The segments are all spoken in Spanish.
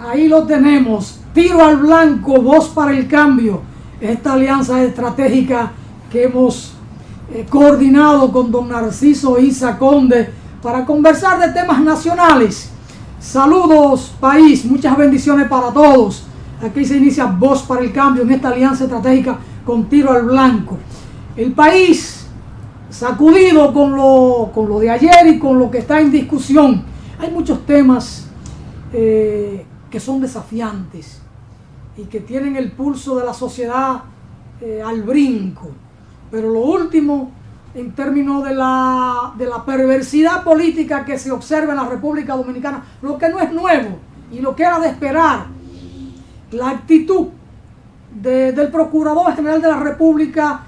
Ahí lo tenemos, tiro al blanco, voz para el cambio. Esta alianza estratégica que hemos coordinado con don Narciso Isa Conde para conversar de temas nacionales. Saludos país, muchas bendiciones para todos. Aquí se inicia Voz para el Cambio en esta alianza estratégica con tiro al blanco. El país sacudido con lo de ayer y con lo que está en discusión. Hay muchos temas que son desafiantes y que tienen el pulso de la sociedad al brinco. Pero lo último, en términos de la perversidad política que se observa en la República Dominicana, lo que no es nuevo y lo que era de esperar, la actitud del Procurador General de la República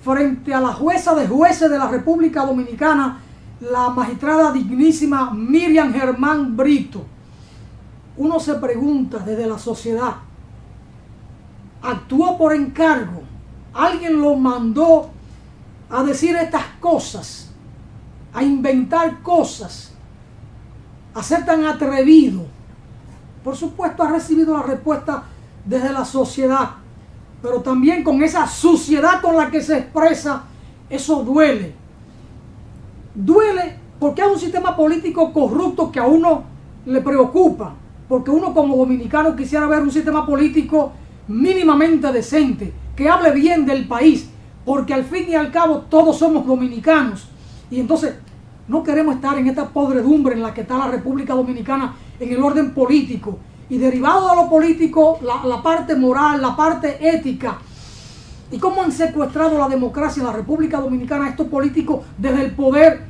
frente a la jueza de jueces de la República Dominicana, la magistrada dignísima Miriam Germán Brito. Uno se pregunta desde la sociedad, ¿actuó por encargo? ¿Alguien lo mandó a decir estas cosas, a inventar cosas, a ser tan atrevido? Por supuesto ha recibido la respuesta desde la sociedad, pero también con esa suciedad con la que se expresa, eso duele. Duele porque es un sistema político corrupto que a uno le preocupa, porque uno como dominicano quisiera ver un sistema político mínimamente decente, que hable bien del país, porque al fin y al cabo todos somos dominicanos. Y entonces no queremos estar en esta podredumbre en la que está la República Dominicana en el orden político. Y derivado de lo político, la parte moral, la parte ética. Y cómo han secuestrado la democracia en la República Dominicana estos políticos desde el poder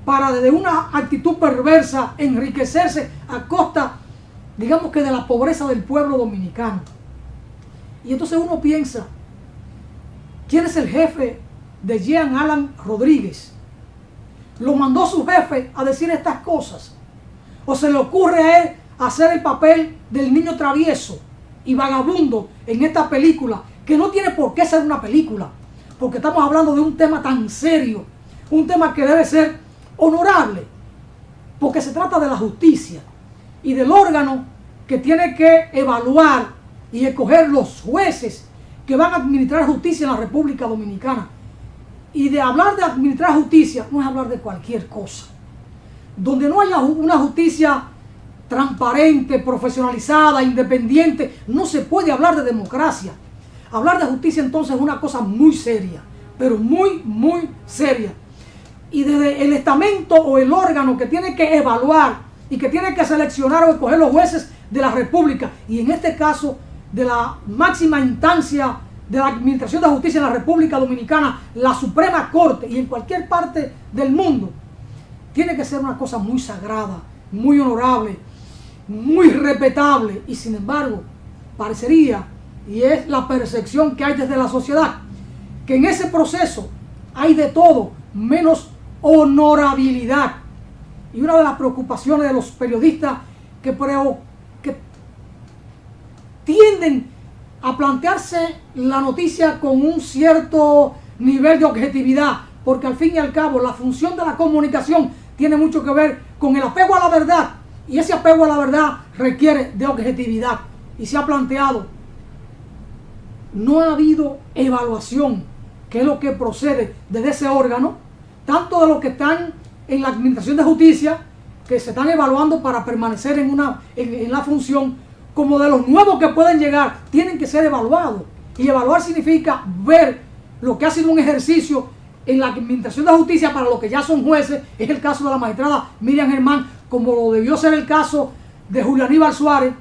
para desde una actitud perversa enriquecerse a costa, digamos que de la pobreza del pueblo dominicano. Y entonces uno piensa, ¿quién es el jefe de Jean Alan Rodríguez? ¿Lo mandó su jefe a decir estas cosas? ¿O se le ocurre a él hacer el papel del niño travieso y vagabundo en esta película, que no tiene por qué ser una película, porque estamos hablando de un tema tan serio, un tema que debe ser honorable, porque se trata de la justicia y del órgano que tiene que evaluar y escoger los jueces que van a administrar justicia en la República Dominicana. Y de hablar de administrar justicia no es hablar de cualquier cosa. Donde no haya una justicia transparente, profesionalizada, independiente, no se puede hablar de democracia. Hablar de justicia entonces es una cosa muy seria, pero muy, muy seria. Y desde el estamento o el órgano que tiene que evaluar y que tiene que seleccionar o escoger los jueces de la República, y en este caso de la máxima instancia de la Administración de Justicia en la República Dominicana, la Suprema Corte, y en cualquier parte del mundo, tiene que ser una cosa muy sagrada, muy honorable, muy respetable. Y sin embargo, parecería, y es la percepción que hay desde la sociedad, que en ese proceso hay de todo menos honorabilidad. Y una de las preocupaciones de los periodistas que tienden a plantearse la noticia con un cierto nivel de objetividad, porque al fin y al cabo la función de la comunicación tiene mucho que ver con el apego a la verdad, y ese apego a la verdad requiere de objetividad. Y se ha planteado, no ha habido evaluación, que es lo que procede desde ese órgano, tanto de los que están en la Administración de Justicia, que se están evaluando para permanecer en la función, como de los nuevos que pueden llegar, tienen que ser evaluados. Y evaluar significa ver lo que ha sido un ejercicio en la Administración de Justicia para los que ya son jueces. Es el caso de la magistrada Miriam Germán, como lo debió ser el caso de Julio Aníbal Suárez,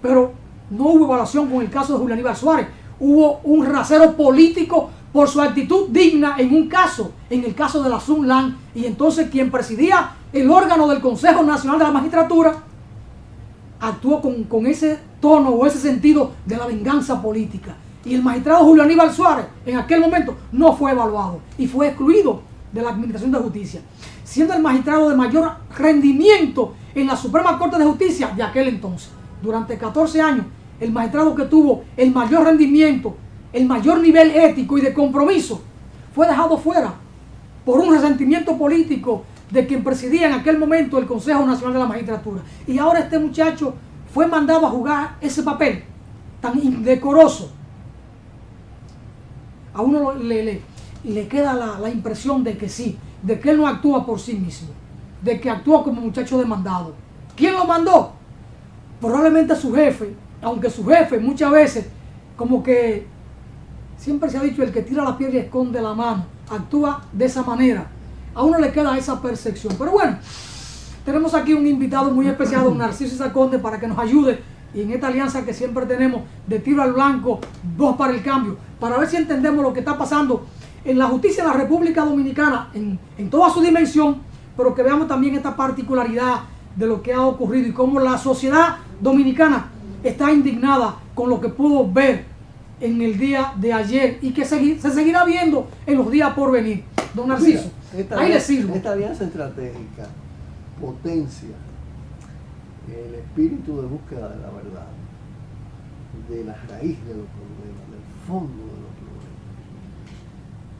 pero no hubo evaluación con el caso de Julio Aníbal Suárez. Hubo un rasero político por su actitud digna en un caso, en el caso de la Sunland, y entonces quien presidía el órgano del Consejo Nacional de la Magistratura actuó con ese tono o ese sentido de la venganza política. Y el magistrado Julio Aníbal Suárez en aquel momento no fue evaluado y fue excluido de la Administración de Justicia, siendo el magistrado de mayor rendimiento en la Suprema Corte de Justicia de aquel entonces. Durante 14 años, el magistrado que tuvo el mayor rendimiento, el mayor nivel ético y de compromiso, fue dejado fuera por un resentimiento político de quien presidía en aquel momento el Consejo Nacional de la Magistratura. Y ahora este muchacho fue mandado a jugar ese papel tan indecoroso, a uno le queda la impresión de que sí, de que él no actúa por sí mismo, de que actúa como muchacho demandado. ¿Quién lo mandó? Probablemente su jefe, aunque su jefe muchas veces, como que siempre se ha dicho, el que tira la piedra y esconde la mano, actúa de esa manera. A uno le queda esa percepción. Pero bueno, tenemos aquí un invitado muy especial, don Narciso Isaac Conde, para que nos ayude, y en esta alianza que siempre tenemos de Tiro al Blanco, Voz para el Cambio, para ver si entendemos lo que está pasando en la justicia en la República Dominicana, en toda su dimensión, pero que veamos también esta particularidad de lo que ha ocurrido y cómo la sociedad dominicana está indignada con lo que pudo ver en el día de ayer y que se seguirá viendo en los días por venir. Don Narciso, ahí le sirvo. Esta alianza estratégica potencia el espíritu de búsqueda de la verdad, de la raíz de los problemas, del fondo de los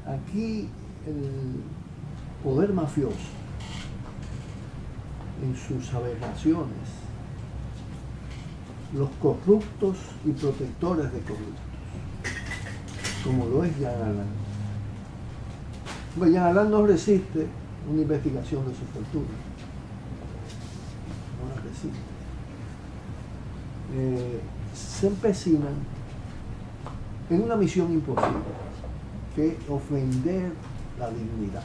problemas. Aquí el poder mafioso, en sus aberraciones, los corruptos y protectores de corruptos, como lo es Jean Alain. Pues Jean Alain no resiste una investigación de su fortuna, no la resiste. Se empecinan en una misión imposible, que es ofender la dignidad.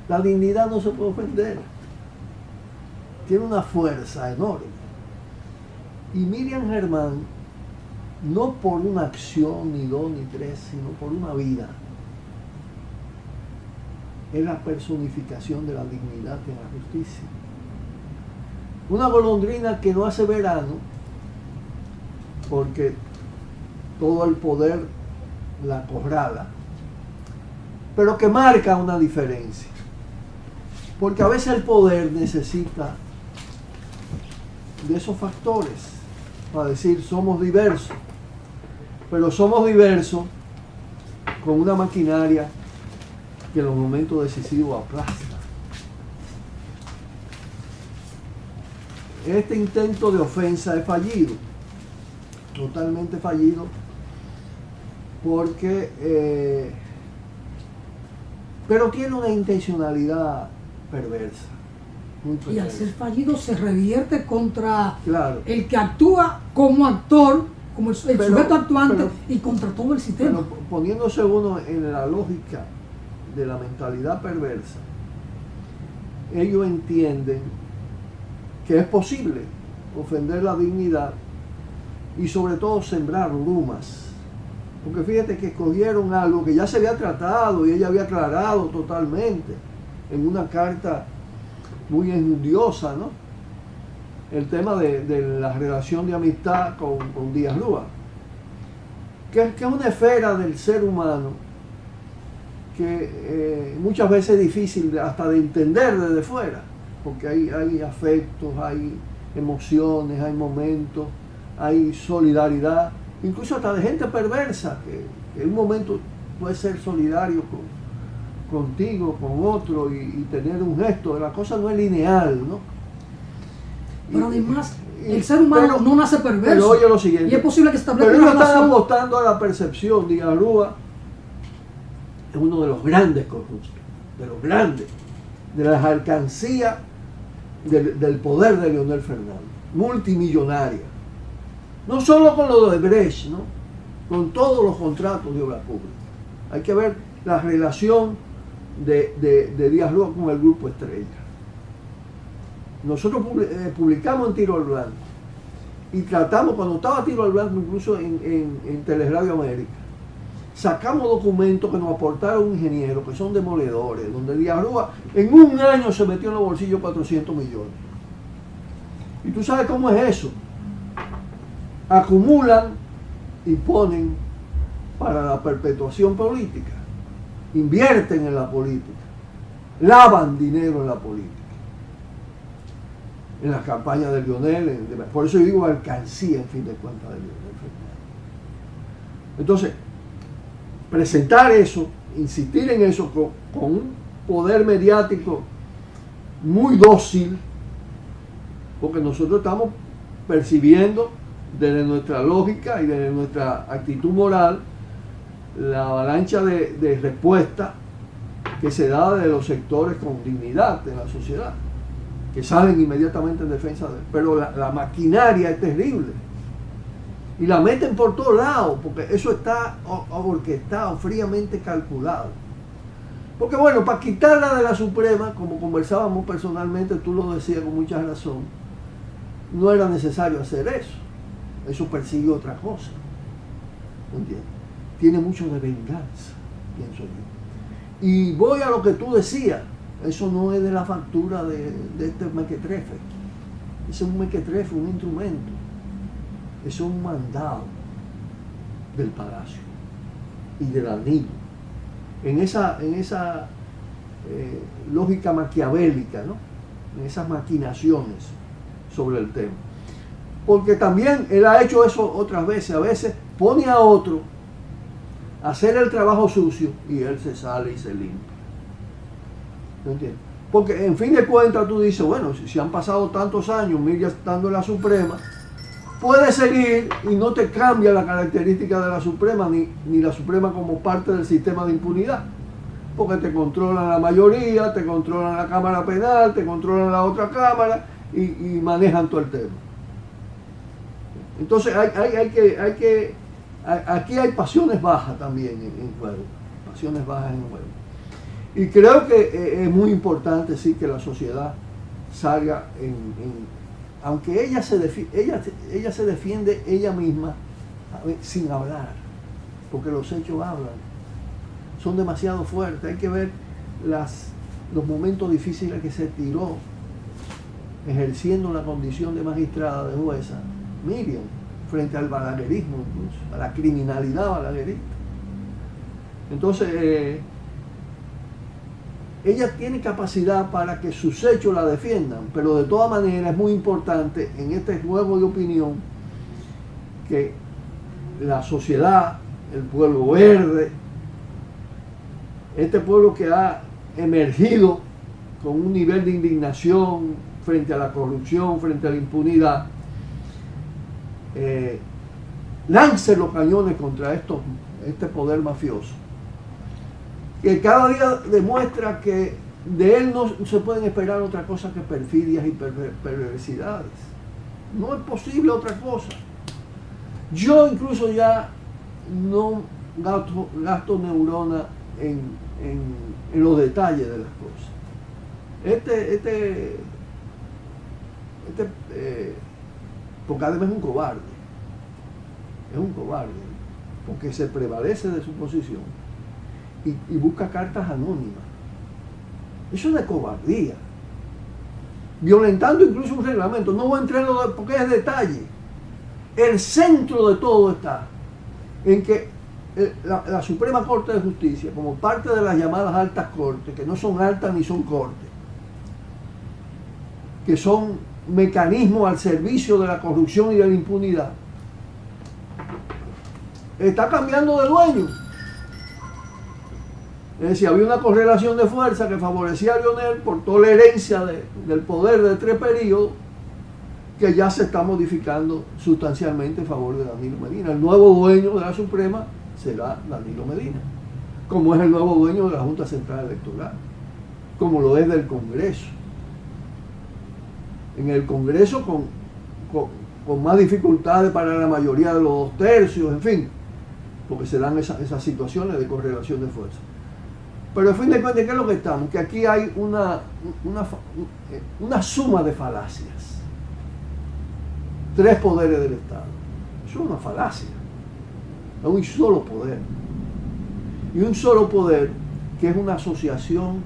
La dignidad no se puede ofender, tiene una fuerza enorme. Y Miriam Germán, no por una acción, ni dos, ni tres, sino por una vida, es la personificación de la dignidad en la justicia. Una golondrina que no hace verano, porque todo el poder la acorrala, pero que marca una diferencia. Porque a veces el poder necesita de esos factores para decir somos diversos, pero somos diversos con una maquinaria que en los momentos decisivos aplasta. Este intento de ofensa es fallido, totalmente fallido, porque pero tiene una intencionalidad perversa. Y al ser fallido se revierte contra claro, el que actúa como actor, como el sujeto actuante, y contra todo el sistema. Pero poniéndose uno en la lógica de la mentalidad perversa, ellos entienden que es posible ofender la dignidad y sobre todo sembrar brumas. Porque fíjate que escogieron algo que ya se había tratado y ella había aclarado totalmente en una carta muy enjundiosa, ¿no? El tema de la relación de amistad con Díaz Rúa, que es una esfera del ser humano que muchas veces es difícil hasta de entender desde fuera, porque hay afectos, hay emociones, hay momentos, hay solidaridad, incluso hasta de gente perversa, que en un momento puede ser solidario contigo, con otro, y tener un gesto. La cosa no es lineal, ¿no? Pero además, el ser humano no nace perverso. Pero oye lo siguiente, y es posible que se establezca pero ellos una están relación. apostando a la percepción. Díaz Rúa es uno de los grandes corruptos, de los grandes, de las alcancías del poder de Leonel Fernández, multimillonaria. No solo con lo de Brecht, ¿no? Con todos los contratos de obra pública. Hay que ver la relación de Díaz Rúa con el Grupo Estrella. Nosotros publicamos en Tiro al Blanco y tratamos, cuando estaba Tiro al Blanco, incluso en Teleradio América, sacamos documentos que nos aportaron ingenieros que son demoledores, donde Díaz Rúa en un año se metió en los bolsillos 400 millones. Y tú sabes cómo es eso. Acumulan y ponen para la perpetuación política, invierten en la política, lavan dinero en la política, en las campañas de Leonel, por eso yo digo alcancía, en fin de cuentas, de Leonel Fernández. Entonces, presentar eso, insistir en eso con un poder mediático muy dócil, porque nosotros estamos percibiendo desde nuestra lógica y desde nuestra actitud moral la avalancha de respuesta que se da de los sectores con dignidad de la sociedad, que salen inmediatamente en defensa de él. Pero la maquinaria es terrible y la meten por todos lados, porque eso está orquestado, fríamente calculado. Porque bueno, para quitarla de la Suprema, como conversábamos personalmente, tú lo decías con mucha razón, no era necesario hacer eso. Eso persigue otra cosa. ¿Entiendes? Tiene mucho de venganza, pienso yo. Y voy a lo que tú decías, eso no es de la factura de este mequetrefe. Ese es un mequetrefe, un instrumento. Eso es un mandado del palacio y del anillo. En esa lógica maquiavélica, ¿no? En esas maquinaciones sobre el tema. Porque también él ha hecho eso otras veces. A veces pone a otro a hacer el trabajo sucio y él se sale y se limpia. ¿No entiendes? Porque en fin de cuentas tú dices, bueno, si han pasado tantos años, Miriam estando en la Suprema, puede seguir y no te cambia la característica de la Suprema, ni la Suprema como parte del sistema de impunidad. Porque te controlan la mayoría, te controlan la Cámara Penal, te controlan la otra Cámara y manejan todo el tema. Entonces aquí hay pasiones bajas también en juego, pasiones bajas en juego. Y creo que es muy importante sí que la sociedad salga aunque ella se defiende ella misma sin hablar, porque los hechos hablan, son demasiado fuertes. Hay que ver los momentos difíciles que se tiró ejerciendo la condición de magistrada, de jueza, Miriam, frente al balaguerismo, incluso, a la criminalidad balaguerista. Entonces, ella tiene capacidad para que sus hechos la defiendan, pero de todas maneras es muy importante en este juego de opinión que la sociedad, el pueblo verde, este pueblo que ha emergido con un nivel de indignación frente a la corrupción, frente a la impunidad, lance los cañones contra este poder mafioso, que cada día demuestra que de él no se pueden esperar otra cosa que perfidias y perversidades. No es posible otra cosa. Yo incluso ya no gasto neurona en los detalles de las cosas. Porque además es un cobarde. Es un cobarde, porque se prevalece de su posición y busca cartas anónimas. Eso es de cobardía, violentando incluso un reglamento. No voy a entrar en lo porque es detalle. El centro de todo está en que la Suprema Corte de Justicia, como parte de las llamadas altas cortes, que no son altas ni son cortes, que son mecanismos al servicio de la corrupción y de la impunidad, está cambiando de dueño. Es decir, había una correlación de fuerza que favorecía a Leonel por toda la herencia del poder de 3 periodos, que ya se está modificando sustancialmente en favor de Danilo Medina. El nuevo dueño de la Suprema será Danilo Medina, como es el nuevo dueño de la Junta Central Electoral, como lo es del Congreso. En el Congreso con más dificultades para la mayoría de los 2 tercios, en fin, porque se dan esas situaciones de correlación de fuerza. Pero a fin de cuentas, ¿qué es lo que estamos? Que aquí hay una suma de falacias. 3 poderes del Estado. Eso es una falacia. Es un solo poder. Y un solo poder que es una asociación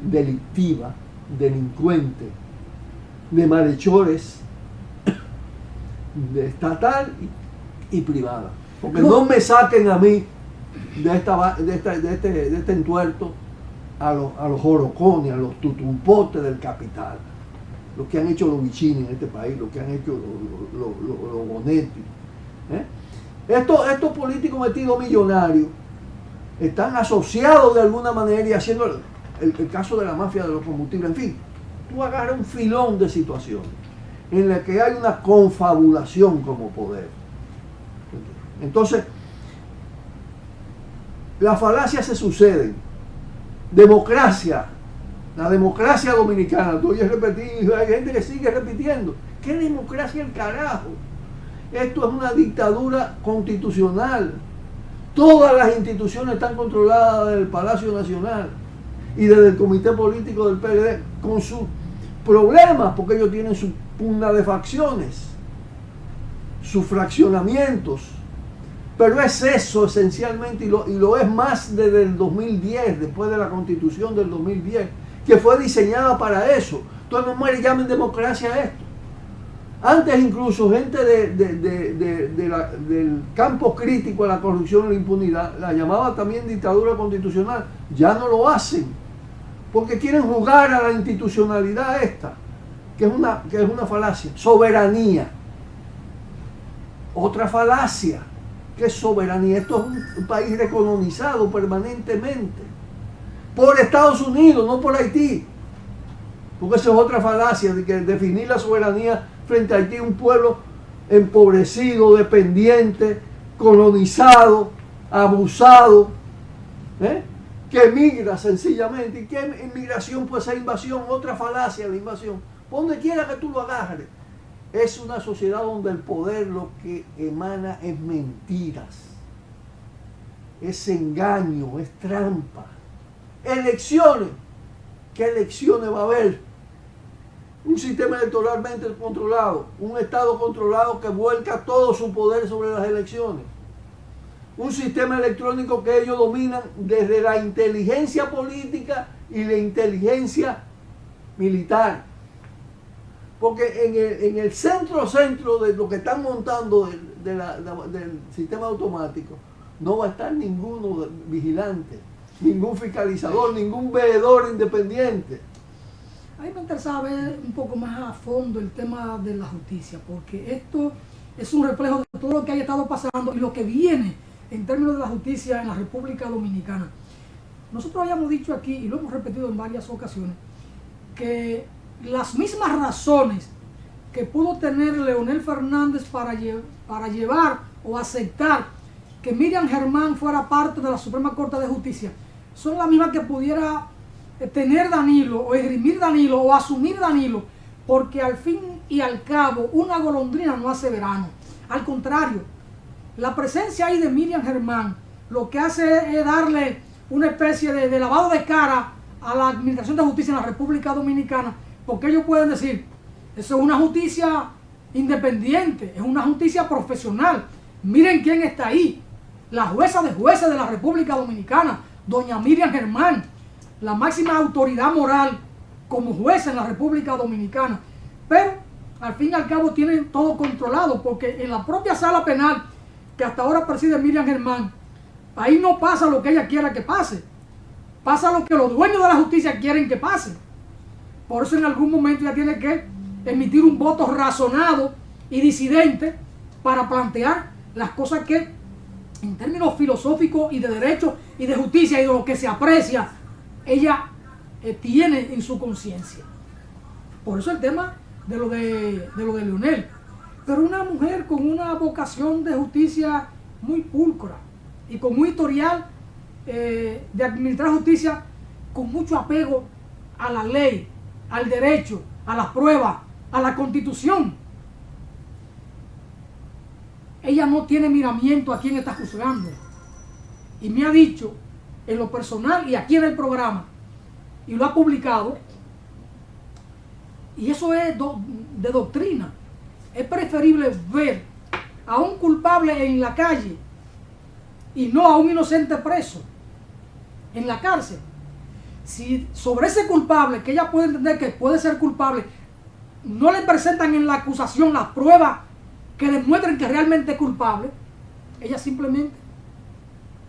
delictiva, delincuente, de malhechores, de estatal y privada. Porque no me saquen a mí de este entuerto a los jorocones, a los tutumpotes del capital, lo que han hecho los bichines en este país, lo que han hecho los Bonetti. Estos políticos metidos millonarios están asociados de alguna manera y haciendo el caso de la mafia de los combustibles. En fin, tú agarras un filón de situaciones. en la que hay una confabulación como poder. Entonces, las falacias se suceden. Democracia, la democracia dominicana, tú oyes repetir, hay gente que sigue repitiendo. ¿Qué democracia el carajo? Esto es una dictadura constitucional. Todas las instituciones están controladas desde el Palacio Nacional y desde el Comité Político del PLD, con sus problemas, porque ellos tienen su pugna de facciones, sus fraccionamientos. Pero es eso esencialmente, y lo es más desde el 2010, después de la Constitución del 2010, que fue diseñada para eso. Entonces no me llamen democracia a esto. Antes incluso gente del campo crítico a la corrupción y la impunidad la llamaba también dictadura constitucional. Ya no lo hacen, porque quieren jugar a la institucionalidad esta, que es una falacia. Soberanía. Otra falacia. ¿Qué es soberanía? Esto es un país recolonizado permanentemente por Estados Unidos, no por Haití. Porque esa es otra falacia, de que definir la soberanía frente a Haití, un pueblo empobrecido, dependiente, colonizado, abusado, que emigra sencillamente. ¿Y qué inmigración puede ser invasión? Otra falacia, la invasión. Por donde quiera que tú lo agarres. Es una sociedad donde el poder lo que emana es mentiras, es engaño, es trampa. Elecciones. ¿Qué elecciones va a haber? Un sistema electoralmente controlado, un Estado controlado que vuelca todo su poder sobre las elecciones. Un sistema electrónico que ellos dominan desde la inteligencia política y la inteligencia militar. Porque en el centro de lo que están montando del sistema automático, no va a estar ninguno vigilante, ningún fiscalizador, ningún veedor independiente. A mí me interesaba ver un poco más a fondo el tema de la justicia, porque esto es un reflejo de todo lo que haya estado pasando y lo que viene en términos de la justicia en la República Dominicana. Nosotros habíamos dicho aquí, y lo hemos repetido en varias ocasiones, que las mismas razones que pudo tener Leonel Fernández para llevar o aceptar que Miriam Germán fuera parte de la Suprema Corte de Justicia son las mismas que pudiera tener Danilo o esgrimir Danilo o asumir Danilo, porque al fin y al cabo una golondrina no hace verano. Al contrario, la presencia ahí de Miriam Germán lo que hace es darle una especie de lavado de cara a la Administración de Justicia en la República Dominicana, porque ellos pueden decir, eso es una justicia independiente, es una justicia profesional. Miren quién está ahí, la jueza de jueces de la República Dominicana, doña Miriam Germán, la máxima autoridad moral como jueza en la República Dominicana. Pero al fin y al cabo tienen todo controlado, porque en la propia sala penal que hasta ahora preside Miriam Germán, ahí no pasa lo que ella quiera que pase, pasa lo que los dueños de la justicia quieren que pase. Por eso en algún momento ella tiene que emitir un voto razonado y disidente para plantear las cosas que en términos filosóficos y de derecho y de justicia y de lo que se aprecia ella tiene en su conciencia. Por eso el tema de lo de Leonel. Pero una mujer con una vocación de justicia muy pulcra y con un historial de administrar justicia con mucho apego a la ley, al derecho, a las pruebas, a la Constitución. Ella no tiene miramiento a quién está juzgando. Y me ha dicho, en lo personal y aquí en el programa, y lo ha publicado, y eso es de doctrina. Es preferible ver a un culpable en la calle y no a un inocente preso en la cárcel. Si sobre ese culpable, que ella puede entender que puede ser culpable, no le presentan en la acusación las pruebas que demuestren que realmente es culpable, ella simplemente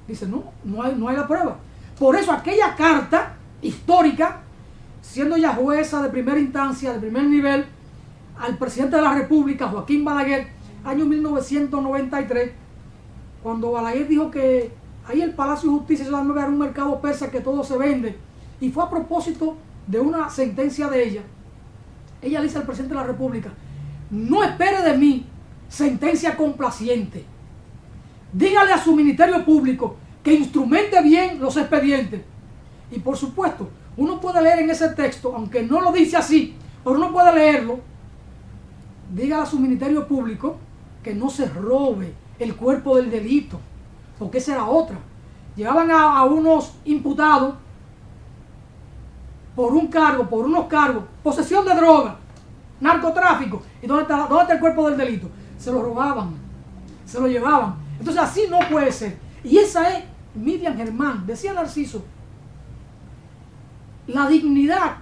dice, no hay la prueba. Por eso aquella carta histórica, siendo ya jueza de primera instancia, de primer nivel, al presidente de la República, Joaquín Balaguer, año 1993, cuando Balaguer dijo que ahí el Palacio de Justicia era un mercado persa que todo se vende, y fue a propósito de una sentencia de ella le dice al presidente de la República, no espere de mí sentencia complaciente. Dígale a su Ministerio Público que instrumente bien los expedientes. Y por supuesto, uno puede leer en ese texto, aunque no lo dice así, pero uno puede leerlo. Dígale a su Ministerio Público que no se robe el cuerpo del delito, porque esa era otra. Llevaban a unos imputados por unos cargos, posesión de droga, narcotráfico. ¿Y dónde está el cuerpo del delito? Se lo robaban, se lo llevaban. Entonces así no puede ser. Y esa es Miriam Germán. Decía Narciso, la dignidad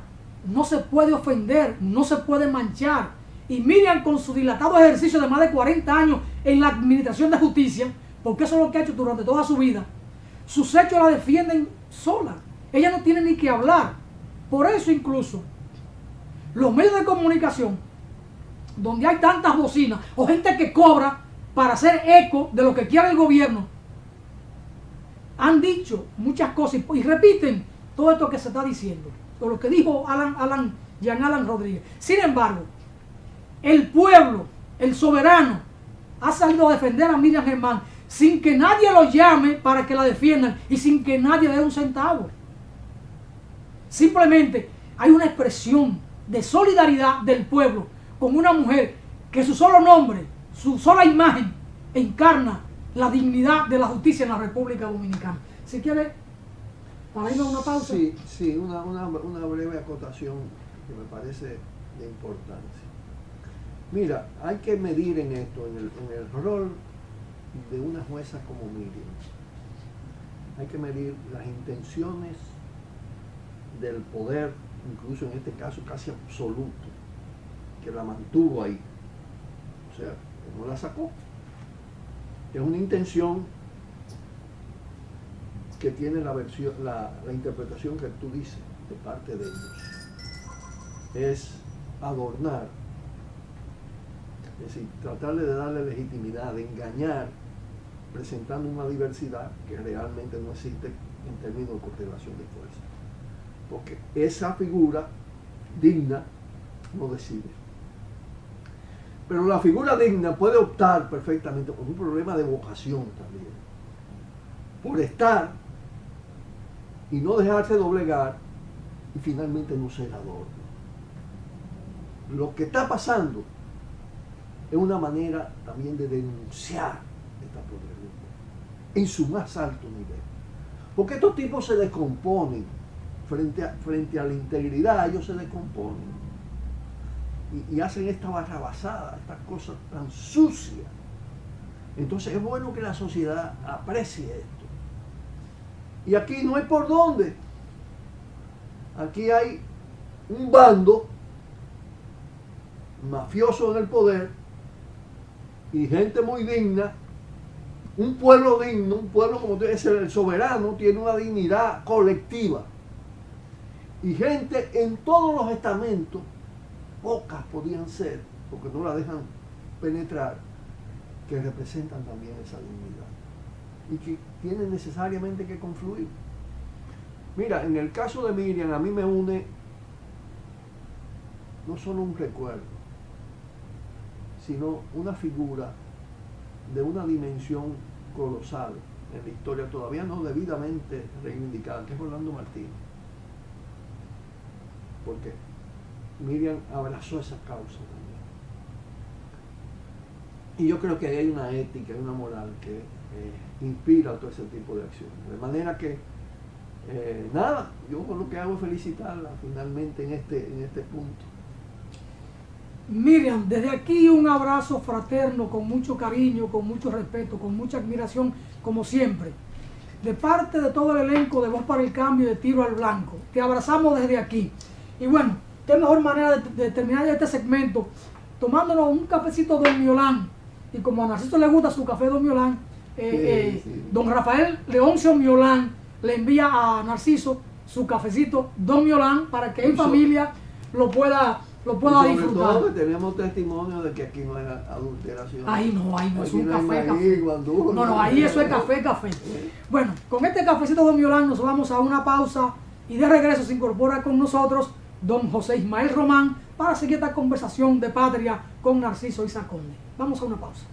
no se puede ofender, no se puede manchar. Y Miriam, con su dilatado ejercicio de más de 40 años en la administración de justicia, porque eso es lo que ha hecho durante toda su vida, sus hechos la defienden sola. Ella no tiene ni que hablar. Por eso incluso los medios de comunicación, donde hay tantas bocinas o gente que cobra para hacer eco de lo que quiere el gobierno, han dicho muchas cosas y repiten todo esto que se está diciendo, o lo que dijo Jean Alan Rodríguez. Sin embargo, el pueblo, el soberano, ha salido a defender a Miriam Germán sin que nadie lo llame para que la defiendan y sin que nadie le dé un centavo. Simplemente hay una expresión de solidaridad del pueblo con una mujer que su solo nombre, su sola imagen, encarna la dignidad de la justicia en la República Dominicana. Si quiere, para irnos a una pausa. Sí, una breve acotación que me parece de importancia. Mira, hay que medir en esto, en el rol de una jueza como Miriam. Hay que medir las intenciones del poder, incluso en este caso casi absoluto, que la mantuvo ahí. O sea, que no la sacó. Es una intención que tiene la interpretación que tú dices de parte de ellos. Es adornar, es decir, tratarle de darle legitimidad, de engañar, presentando una diversidad que realmente no existe en términos de correlación de fuerza. Porque esa figura digna no decide. Pero la figura digna puede optar perfectamente por un problema de vocación también, por estar y no dejarse doblegar y finalmente no ser adorno. Lo que está pasando es una manera también de denunciar esta podredumbre en su más alto nivel. Porque estos tipos se descomponen frente a la integridad, ellos se descomponen y hacen esta barrabasada, estas cosas tan sucias. Entonces es bueno que la sociedad aprecie esto. Y aquí no hay por dónde. Aquí hay un bando mafioso en el poder y gente muy digna, un pueblo digno, un pueblo como debe ser el soberano, tiene una dignidad colectiva. Y gente en todos los estamentos, pocas podían ser, porque no la dejan penetrar, que representan también esa dignidad y que tienen necesariamente que confluir. Mira, en el caso de Miriam, a mí me une no solo un recuerdo, sino una figura de una dimensión colosal en la historia, todavía no debidamente reivindicada, que es Orlando Martínez. Porque Miriam abrazó esa causa también. Y yo creo que hay una ética, hay una moral que inspira todo ese tipo de acciones. De manera que, nada, yo con lo que hago es felicitarla finalmente en este punto. Miriam, desde aquí un abrazo fraterno, con mucho cariño, con mucho respeto, con mucha admiración, como siempre. De parte de todo el elenco de Voz para el Cambio y de Tiro al Blanco. Te abrazamos desde aquí. Y bueno, qué mejor manera de terminar este segmento tomándonos un cafecito Don Miolán. Y como a Narciso le gusta su café Don Miolán, don Rafael Leoncio Miolán le envía a Narciso su cafecito Don Miolán para que en familia lo pueda disfrutar. Todo tenemos testimonio de que aquí no hay adulteración. Ahí no, aquí es un café. No, ahí eso es café. Bueno, con este cafecito Don Miolán nos vamos a una pausa y de regreso se incorpora con nosotros don José Ismael Román para seguir esta conversación de patria con Narciso Isa Conde. Vamos a una pausa.